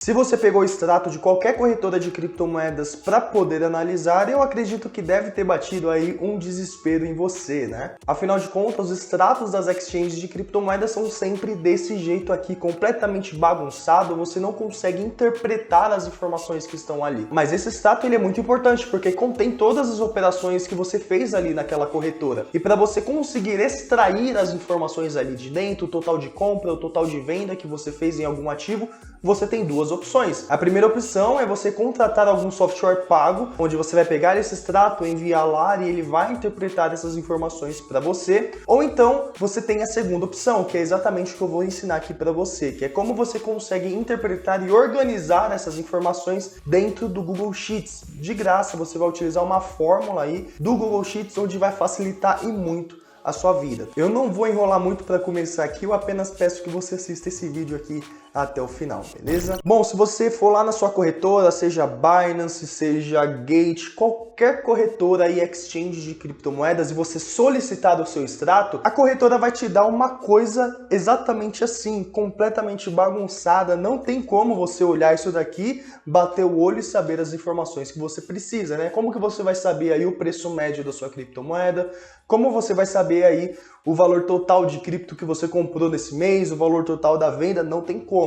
Se você pegou o extrato de qualquer corretora de criptomoedas para poder analisar, eu acredito que deve ter batido aí um desespero em você, né? Afinal de contas, os extratos das exchanges de criptomoedas são sempre desse jeito aqui, completamente bagunçado, você não consegue interpretar as informações que estão ali. Mas esse extrato ele é muito importante porque contém todas as operações que você fez ali naquela corretora. E para você conseguir extrair as informações ali de dentro, o total de compra, o total de venda que você fez em algum ativo, você tem duas opções. A primeira opção é você contratar algum software pago, onde você vai pegar esse extrato, enviar lá e ele vai interpretar essas informações para você. Ou então você tem a segunda opção, que é exatamente o que eu vou ensinar aqui para você, que é como você consegue interpretar e organizar essas informações dentro do Google Sheets. De graça, você vai utilizar uma fórmula aí do Google Sheets, onde vai facilitar e muito a sua vida. Eu não vou enrolar muito para começar aqui, eu apenas peço que você assista esse vídeo aqui até o final, beleza? Bom, se você for lá na sua corretora, seja Binance, seja Gate, qualquer corretora e exchange de criptomoedas e você solicitar o seu extrato, a corretora vai te dar uma coisa exatamente assim, completamente bagunçada, não tem como você olhar isso daqui, bater o olho e saber as informações que você precisa, né? Como que você vai saber aí o preço médio da sua criptomoeda? Como você vai saber aí o valor total de cripto que você comprou nesse mês, o valor total da venda? Não tem como.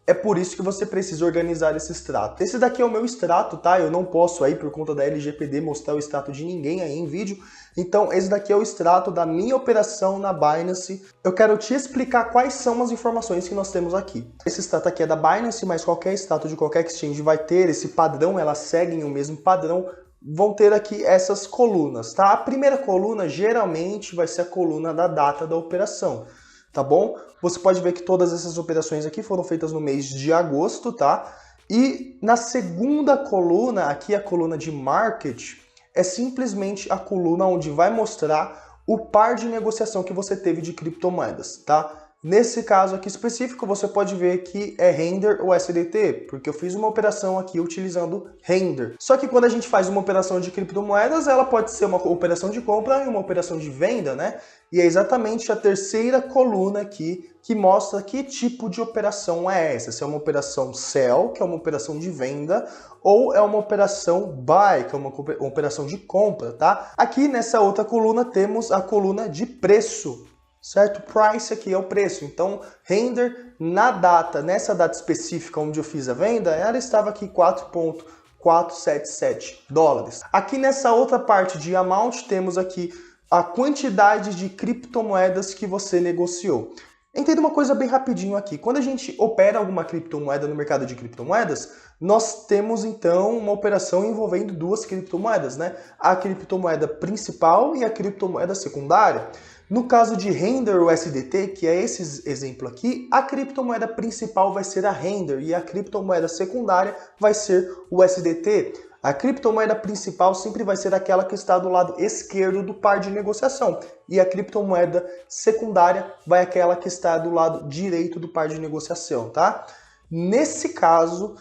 É por isso que você precisa organizar esse extrato. Esse daqui é o meu extrato, tá? Eu não posso aí, por conta da LGPD, mostrar o extrato de ninguém aí em vídeo. Então, esse daqui é o extrato da minha operação na Binance. Eu quero te explicar quais são as informações que nós temos aqui. Esse extrato aqui é da Binance, mas qualquer extrato de qualquer exchange vai ter esse padrão, elas seguem o mesmo padrão. Vão ter aqui essas colunas, tá? A primeira coluna geralmente vai ser a coluna da data da operação, tá bom? Você pode ver que todas essas operações aqui foram feitas no mês de agosto, tá? E na segunda coluna, aqui a coluna de market, é simplesmente a coluna onde vai mostrar o par de negociação que você teve de criptomoedas, tá? Nesse caso aqui específico, você pode ver que é Render ou SDT, porque eu fiz uma operação aqui utilizando Render. Só que quando a gente faz uma operação de criptomoedas, ela pode ser uma operação de compra e uma operação de venda, né? E é exatamente a terceira coluna aqui que mostra que tipo de operação é essa. Se é uma operação Sell, que é uma operação de venda, ou é uma operação Buy, que é uma operação de compra, tá? Aqui nessa outra coluna temos a coluna de preço. Certo? Price aqui é o preço. Então, Render na data, nessa data específica onde eu fiz a venda, ela estava aqui 4,477 dólares. Aqui nessa outra parte de amount, temos aqui a quantidade de criptomoedas que você negociou. Entenda uma coisa bem rapidinho aqui. Quando a gente opera alguma criptomoeda no mercado de criptomoedas, nós temos então uma operação envolvendo duas criptomoedas, né? A criptomoeda principal e a criptomoeda secundária. No caso de Render USDT, que é esse exemplo aqui, a criptomoeda principal vai ser a Render e a criptomoeda secundária vai ser o USDT. A criptomoeda principal sempre vai ser aquela que está do lado esquerdo do par de negociação e a criptomoeda secundária vai aquela que está do lado direito do par de negociação, tá? Nesse caso,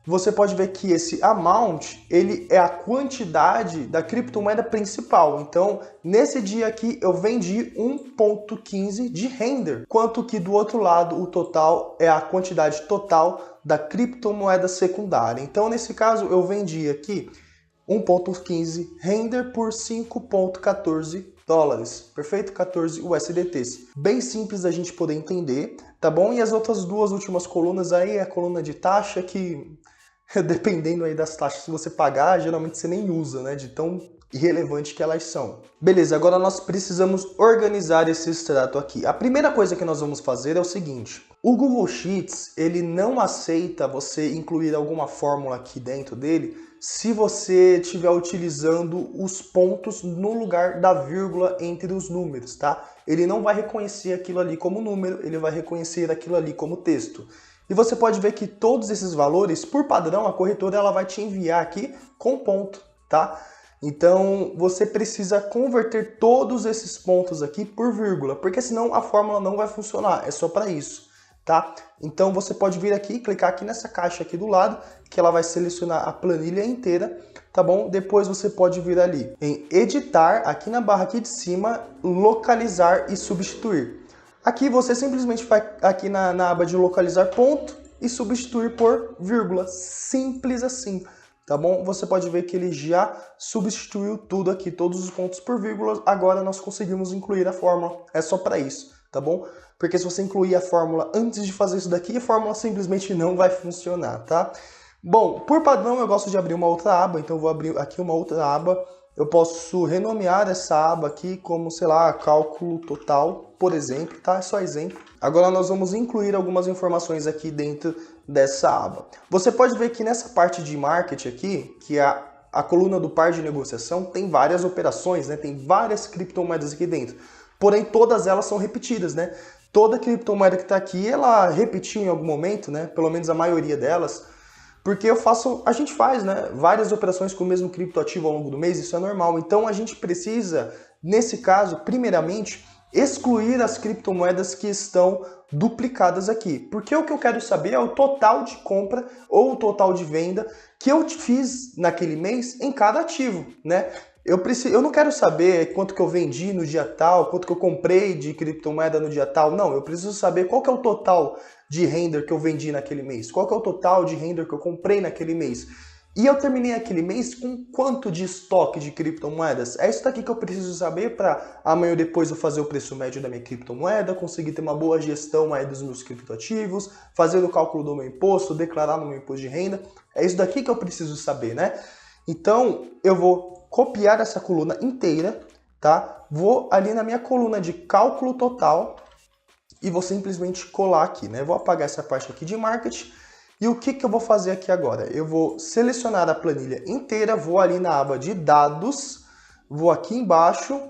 você pode ver que esse amount, ele é a quantidade da criptomoeda principal. Então, nesse dia aqui, eu vendi 1,15 de Render, enquanto que do outro lado, o total é a quantidade total da criptomoeda secundária. Então, nesse caso, eu vendi aqui 1,15 Render por 5,14 dólares, perfeito? 14 USDTs. Bem simples da gente poder entender, tá bom? E as outras duas últimas colunas aí é a coluna de taxa que, dependendo aí das taxas que você pagar, geralmente você nem usa, né? De tão irrelevante que elas são. Beleza, agora nós precisamos organizar esse extrato aqui. A primeira coisa que nós vamos fazer é o seguinte. O Google Sheets, ele não aceita você incluir alguma fórmula aqui dentro dele se você estiver utilizando os pontos no lugar da vírgula entre os números, tá? Ele não vai reconhecer aquilo ali como número, ele vai reconhecer aquilo ali como texto. E você pode ver que todos esses valores, por padrão, a corretora ela vai te enviar aqui com ponto, tá? Então, você precisa converter todos esses pontos aqui por vírgula, porque senão a fórmula não vai funcionar, é só para isso, tá? Então, você pode vir aqui, clicar aqui nessa caixa aqui do lado, que ela vai selecionar a planilha inteira, tá bom? Depois você pode vir ali em editar, aqui na barra aqui de cima, localizar e substituir. Aqui você simplesmente vai aqui na aba de localizar ponto e substituir por vírgula. Simples assim, tá bom? Você pode ver que ele já substituiu tudo aqui, todos os pontos por vírgula. Agora nós conseguimos incluir a fórmula. É só para isso, tá bom? Porque se você incluir a fórmula antes de fazer isso daqui, a fórmula simplesmente não vai funcionar, tá? Bom, por padrão eu gosto de abrir uma outra aba, então eu vou abrir aqui uma outra aba. Eu posso renomear essa aba aqui como, sei lá, cálculo total, por exemplo, tá? É só exemplo. Agora nós vamos incluir algumas informações aqui dentro dessa aba. Você pode ver que nessa parte de market aqui, que é a coluna do par de negociação, tem várias operações, né? Tem várias criptomoedas aqui dentro. Porém, todas elas são repetidas, né? Toda criptomoeda que está aqui, ela repetiu em algum momento, né? Pelo menos a maioria delas. Porque a gente faz, né, várias operações com o mesmo criptoativo ao longo do mês, isso é normal. Então a gente precisa, nesse caso, primeiramente, excluir as criptomoedas que estão duplicadas aqui. Porque o que eu quero saber é o total de compra ou o total de venda que eu fiz naquele mês em cada ativo, né? Eu não quero saber quanto que eu vendi no dia tal, quanto que eu comprei de criptomoeda no dia tal. Não, eu preciso saber qual que é o total de render que eu vendi naquele mês, qual que é o total de render que eu comprei naquele mês. E eu terminei aquele mês com quanto de estoque de criptomoedas? É isso daqui que eu preciso saber para amanhã depois eu fazer o preço médio da minha criptomoeda, conseguir ter uma boa gestão aí dos meus criptoativos, fazer o cálculo do meu imposto, declarar no meu imposto de renda. É isso daqui que eu preciso saber, né? Então, eu vou copiar essa coluna inteira, tá? Vou ali na minha coluna de cálculo total e vou simplesmente colar aqui, né? Vou apagar essa parte aqui de marketing. E o que eu vou fazer aqui agora? Eu vou selecionar a planilha inteira, vou ali na aba de dados, vou aqui embaixo,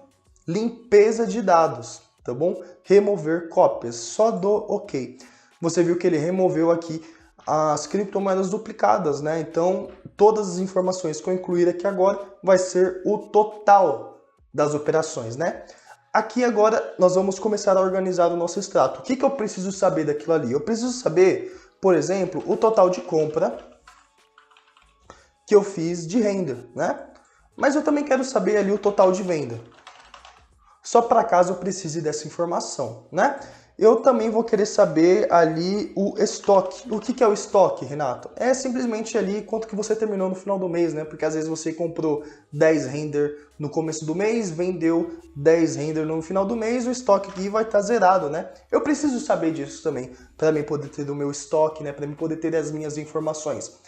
limpeza de dados, tá bom? Remover cópias, só dou OK. Você viu que ele removeu aqui as criptomoedas duplicadas, né? Então, todas as informações que eu incluir aqui agora vai ser o total das operações, né? Aqui agora nós vamos começar a organizar o nosso extrato. O que eu preciso saber daquilo ali? Eu preciso saber, por exemplo, o total de compra que eu fiz de renda, né? Mas eu também quero saber ali o total de venda. Só para caso eu precise dessa informação, né? Eu também vou querer saber ali o estoque. O que é o estoque, Renato? É simplesmente ali quanto que você terminou no final do mês, né? Porque às vezes você comprou 10 render no começo do mês, vendeu 10 render no final do mês, o estoque aqui vai estar zerado, né? Eu preciso saber disso também, para mim poder ter o meu estoque, né? Para mim poder ter as minhas informações.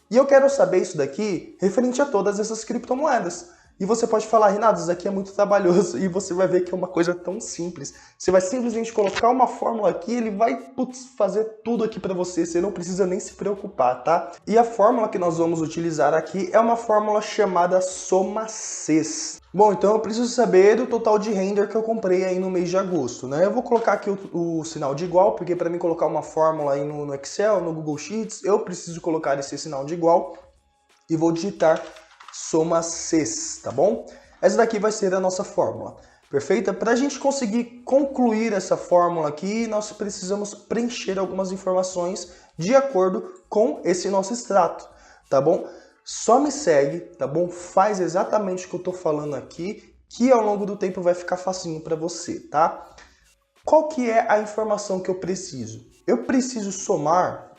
E eu quero saber isso daqui referente a todas essas criptomoedas. E você pode falar, Renato, isso aqui é muito trabalhoso, e você vai ver que é uma coisa tão simples. Você vai simplesmente colocar uma fórmula aqui, ele vai fazer tudo aqui para você, você não precisa nem se preocupar, tá? E a fórmula que nós vamos utilizar aqui é uma fórmula chamada SOMA-CES. Bom, então eu preciso saber o total de render que eu comprei aí no mês de agosto, né? Eu vou colocar aqui o sinal de igual, porque para mim colocar uma fórmula aí no Excel, no Google Sheets, eu preciso colocar esse sinal de igual e vou digitar SOMA-CES, tá bom? Essa daqui vai ser a nossa fórmula, perfeita? Para a gente conseguir concluir essa fórmula aqui, nós precisamos preencher algumas informações de acordo com esse nosso extrato, tá bom? Só me segue, tá bom? Faz exatamente o que eu tô falando aqui, que ao longo do tempo vai ficar facinho para você, tá? Qual que é a informação que eu preciso? Eu preciso somar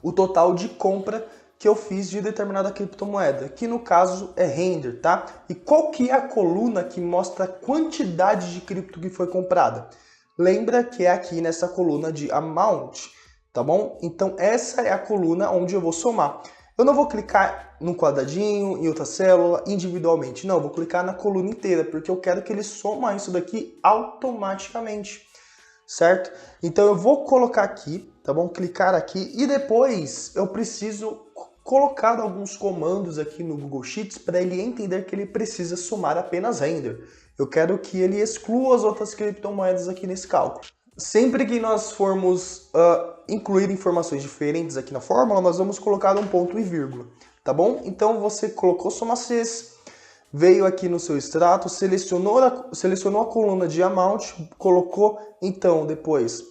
o total de compra que eu fiz de determinada criptomoeda, que no caso é render, tá? E qual que é a coluna que mostra a quantidade de cripto que foi comprada? Lembra que é aqui nessa coluna de amount, tá bom? Então essa é a coluna onde eu vou somar. Eu não vou clicar num quadradinho, em outra célula, individualmente. Não, eu vou clicar na coluna inteira, porque eu quero que ele soma isso daqui automaticamente, certo? Então eu vou colocar aqui, tá bom? Clicar aqui e depois eu preciso colocar alguns comandos aqui no Google Sheets para ele entender que ele precisa somar apenas render. Eu quero que ele exclua as outras criptomoedas aqui nesse cálculo. Sempre que nós formos incluir informações diferentes aqui na fórmula, nós vamos colocar um ponto e vírgula, tá bom? Então você colocou SOMA-CES, veio aqui no seu extrato, selecionou a coluna de amount, colocou então depois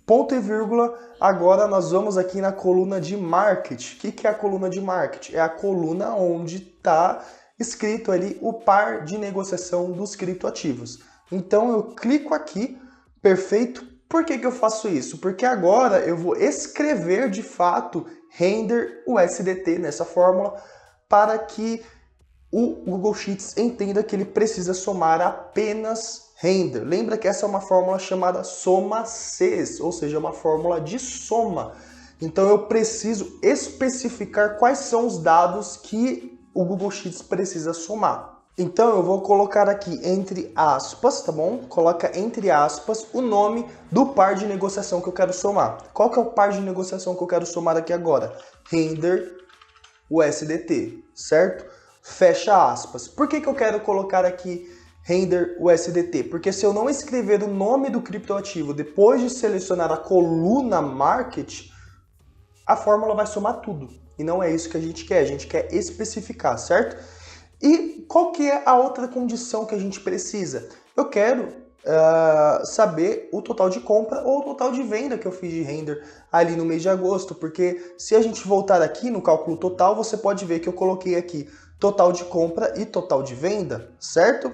ponto e vírgula. Agora nós vamos aqui na coluna de market. O que é a coluna de market? É a coluna onde está escrito ali o par de negociação dos criptoativos. Então eu clico aqui, perfeito, Por que eu faço isso? Porque agora eu vou escrever de fato render USDT nessa fórmula para que o Google Sheets entenda que ele precisa somar apenas render. Lembra que essa é uma fórmula chamada soma-cs, ou seja, uma fórmula de soma. Então eu preciso especificar quais são os dados que o Google Sheets precisa somar. Então eu vou colocar aqui entre aspas, tá bom? Coloca entre aspas o nome do par de negociação que eu quero somar. Qual que é o par de negociação que eu quero somar aqui agora? Render USDT, certo? Fecha aspas. Por que eu quero colocar aqui render USDT? Porque se eu não escrever o nome do criptoativo depois de selecionar a coluna market, a fórmula vai somar tudo. E não é isso que a gente quer especificar, certo? E qual que é a outra condição que a gente precisa? Eu quero saber o total de compra ou o total de venda que eu fiz de render ali no mês de agosto, porque se a gente voltar aqui no cálculo total, você pode ver que eu coloquei aqui total de compra e total de venda, certo?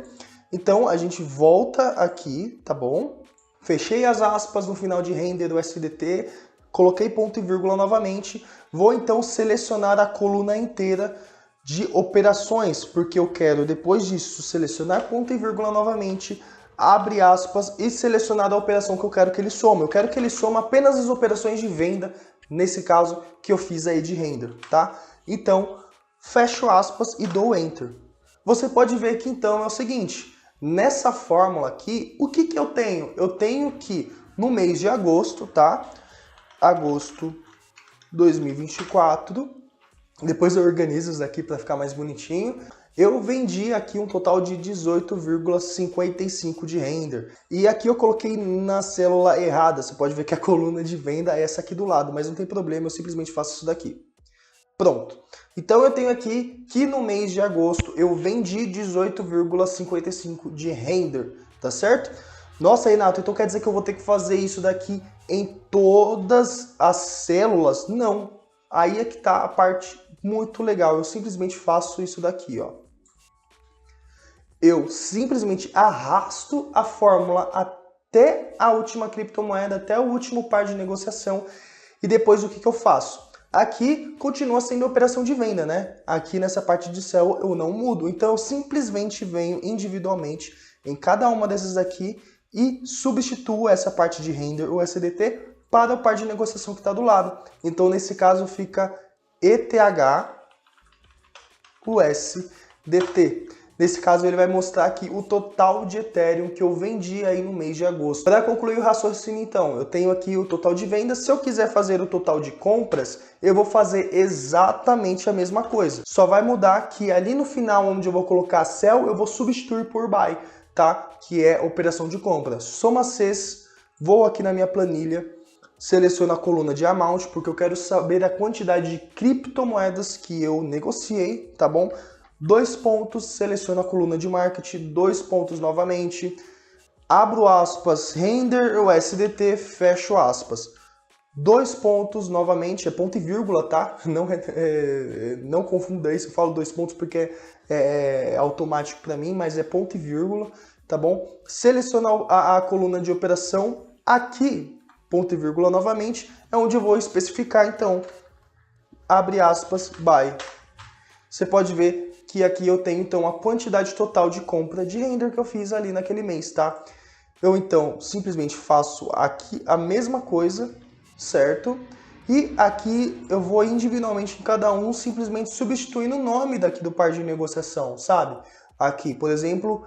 Então a gente volta aqui, tá bom? Fechei as aspas no final de render do USDT, coloquei ponto e vírgula novamente, vou então selecionar a coluna inteira de operações, porque eu quero, depois disso, selecionar ponto e vírgula novamente, abre aspas e selecionar a operação que eu quero que ele soma. Eu quero que ele soma apenas as operações de venda, nesse caso que eu fiz aí de render, tá? Então, fecho aspas e dou Enter. Você pode ver que então é o seguinte, nessa fórmula aqui, o que eu tenho? Eu tenho que no mês de agosto, tá? Agosto 2024, depois eu organizo isso aqui para ficar mais bonitinho. Eu vendi aqui um total de 18,55 de render. E aqui eu coloquei na célula errada. Você pode ver que a coluna de venda é essa aqui do lado, mas não tem problema, eu simplesmente faço isso daqui. Pronto. Então eu tenho aqui que no mês de agosto eu vendi 18,55 de render, tá certo? Nossa, Renato, então quer dizer que eu vou ter que fazer isso daqui em todas as células? Não. Aí é que tá a parte muito legal. Eu simplesmente faço isso daqui, ó. Eu simplesmente arrasto a fórmula até a última criptomoeda, até o último par de negociação. E depois o que eu faço? Aqui continua sendo operação de venda, né? Aqui nessa parte de célula eu não mudo. Então eu simplesmente venho individualmente em cada uma dessas aqui e substituo essa parte de render USDT para o par de negociação que está do lado. Então nesse caso fica ETH USDT. Nesse caso ele vai mostrar aqui o total de Ethereum que eu vendi aí no mês de agosto. Para concluir o raciocínio então, eu tenho aqui o total de vendas. Se eu quiser fazer o total de compras, eu vou fazer exatamente a mesma coisa. Só vai mudar que ali no final, onde eu vou colocar sell, eu vou substituir por buy, tá? Que é operação de compra. Soma-cs, vou aqui na minha planilha, seleciono a coluna de amount, porque eu quero saber a quantidade de criptomoedas que eu negociei, tá bom? 2 pontos, seleciono a coluna de market, 2 pontos novamente, abro aspas, render USDT, fecho aspas. 2 pontos novamente, é ponto e vírgula, tá? Não confunda isso, eu falo 2 pontos porque é automático para mim, mas é ponto e vírgula, tá bom? Seleciono a coluna de operação, aqui, ponto e vírgula novamente, é onde eu vou especificar, então, abre aspas, buy. Você pode ver que aqui eu tenho, então, a quantidade total de compra de render que eu fiz ali naquele mês, tá? Eu, então, simplesmente faço aqui a mesma coisa, certo? E aqui eu vou individualmente em cada um, simplesmente substituindo o nome daqui do par de negociação, sabe? Aqui, por exemplo,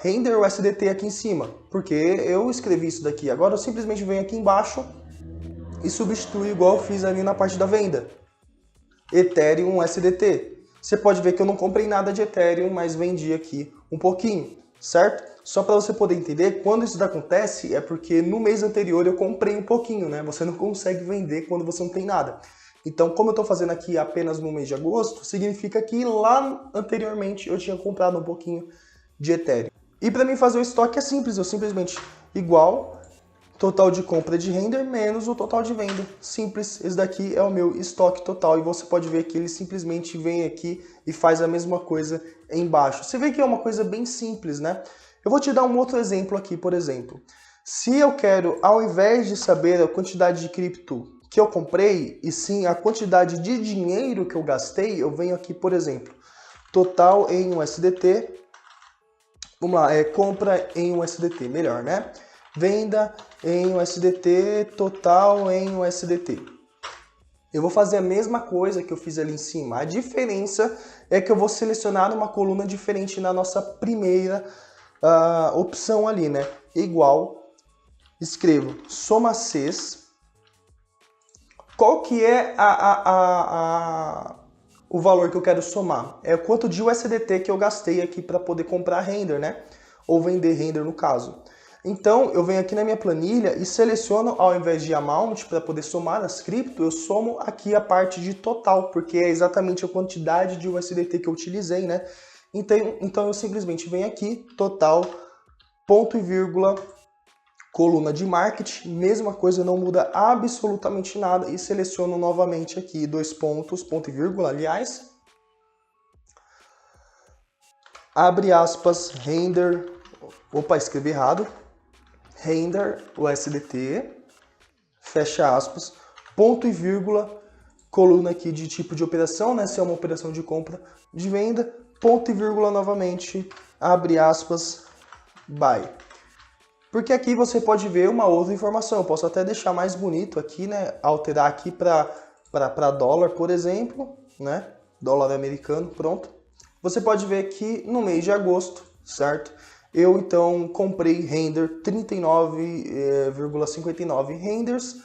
render USDT aqui em cima, porque eu escrevi isso daqui. Agora eu simplesmente venho aqui embaixo e substituo igual eu fiz ali na parte da venda. Ethereum USDT. Você pode ver que eu não comprei nada de Ethereum, mas vendi aqui um pouquinho, certo? Só para você poder entender, quando isso acontece, é porque no mês anterior eu comprei um pouquinho, né? Você não consegue vender quando você não tem nada. Então, como eu estou fazendo aqui apenas no mês de agosto, significa que lá anteriormente eu tinha comprado um pouquinho de Ethereum. E para mim fazer o estoque é simples, eu simplesmente igual total de compra de render menos o total de venda. Simples, esse daqui é o meu estoque total e você pode ver que ele simplesmente vem aqui e faz a mesma coisa embaixo. Você vê que é uma coisa bem simples, né? Eu vou te dar um outro exemplo aqui, por exemplo. Se eu quero, ao invés de saber a quantidade de cripto que eu comprei, e sim a quantidade de dinheiro que eu gastei, eu venho aqui, por exemplo, total em USDT. Vamos lá, compra em USDT, melhor, né? Venda em USDT, total em USDT. Eu vou fazer a mesma coisa que eu fiz ali em cima. A diferença é que eu vou selecionar uma coluna diferente na nossa primeira opção ali, né? Igual, escrevo soma Cs. Qual que é o valor que eu quero somar? É o quanto de USDT que eu gastei aqui para poder comprar render, né? Ou vender render no caso. Então, eu venho aqui na minha planilha e seleciono, ao invés de amount, para poder somar as cripto, eu somo aqui a parte de total, porque é exatamente a quantidade de USDT que eu utilizei, né? Então eu simplesmente venho aqui, total, ponto e vírgula, coluna de marketing, mesma coisa, não muda absolutamente nada, e seleciono novamente aqui, dois pontos, ponto e vírgula, aliás, abre aspas, render, opa, escrevi errado, render USDT, fecha aspas, ponto e vírgula, coluna aqui de tipo de operação, né? Se é uma operação de compra, de venda, ponto e vírgula novamente, abre aspas, buy. Porque aqui você pode ver uma outra informação, eu posso até deixar mais bonito aqui, né? Alterar aqui para dólar, por exemplo, né? Dólar americano, pronto. Você pode ver que no mês de agosto, certo? Eu, então, comprei render 39,59 renders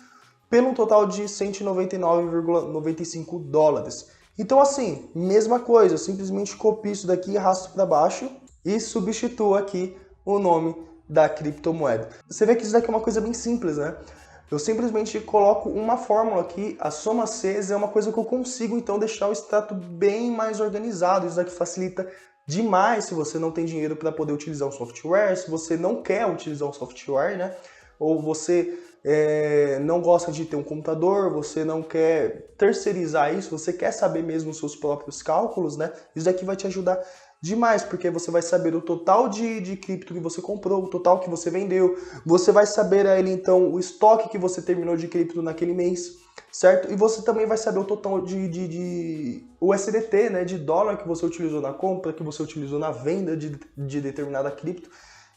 pelo total de 199,95 dólares. Então, assim, mesma coisa, eu simplesmente copio isso daqui, arrasto para baixo e substituo aqui o nome da criptomoeda. Você vê que isso daqui é uma coisa bem simples, né? Eu simplesmente coloco uma fórmula aqui, a soma Cs é uma coisa que eu consigo, então, deixar o extrato bem mais organizado. Isso daqui facilita demais se você não tem dinheiro para poder utilizar um software, se você não quer utilizar um software, né? Ou você não gosta de ter um computador, você não quer terceirizar isso, você quer saber mesmo os seus próprios cálculos, né? Isso daqui vai te ajudar demais, porque você vai saber o total de cripto que você comprou, o total que você vendeu, você vai saber aí, então, o estoque que você terminou de cripto naquele mês, certo? E você também vai saber o total de USDT, né, de dólar que você utilizou na compra, que você utilizou na venda de determinada cripto.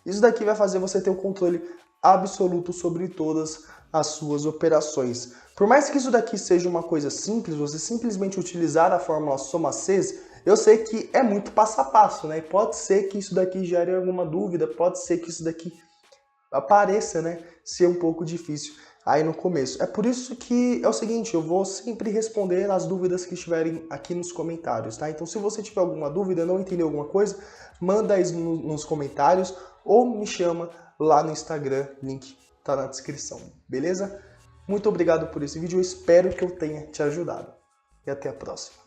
Isso daqui vai fazer você ter um controle absoluto sobre todas as suas operações. Por mais que isso daqui seja uma coisa simples, você simplesmente utilizar a fórmula soma Cs, eu sei que é muito passo a passo, né? E pode ser que isso daqui gere alguma dúvida, pode ser que isso daqui apareça, né, ser um pouco difícil aí no começo. É por isso que é o seguinte, eu vou sempre responder as dúvidas que estiverem aqui nos comentários, tá? Então, se você tiver alguma dúvida, não entendeu alguma coisa, manda aí nos comentários ou me chama lá no Instagram, link tá na descrição, beleza? Muito obrigado por esse vídeo, eu espero que eu tenha te ajudado. E até a próxima.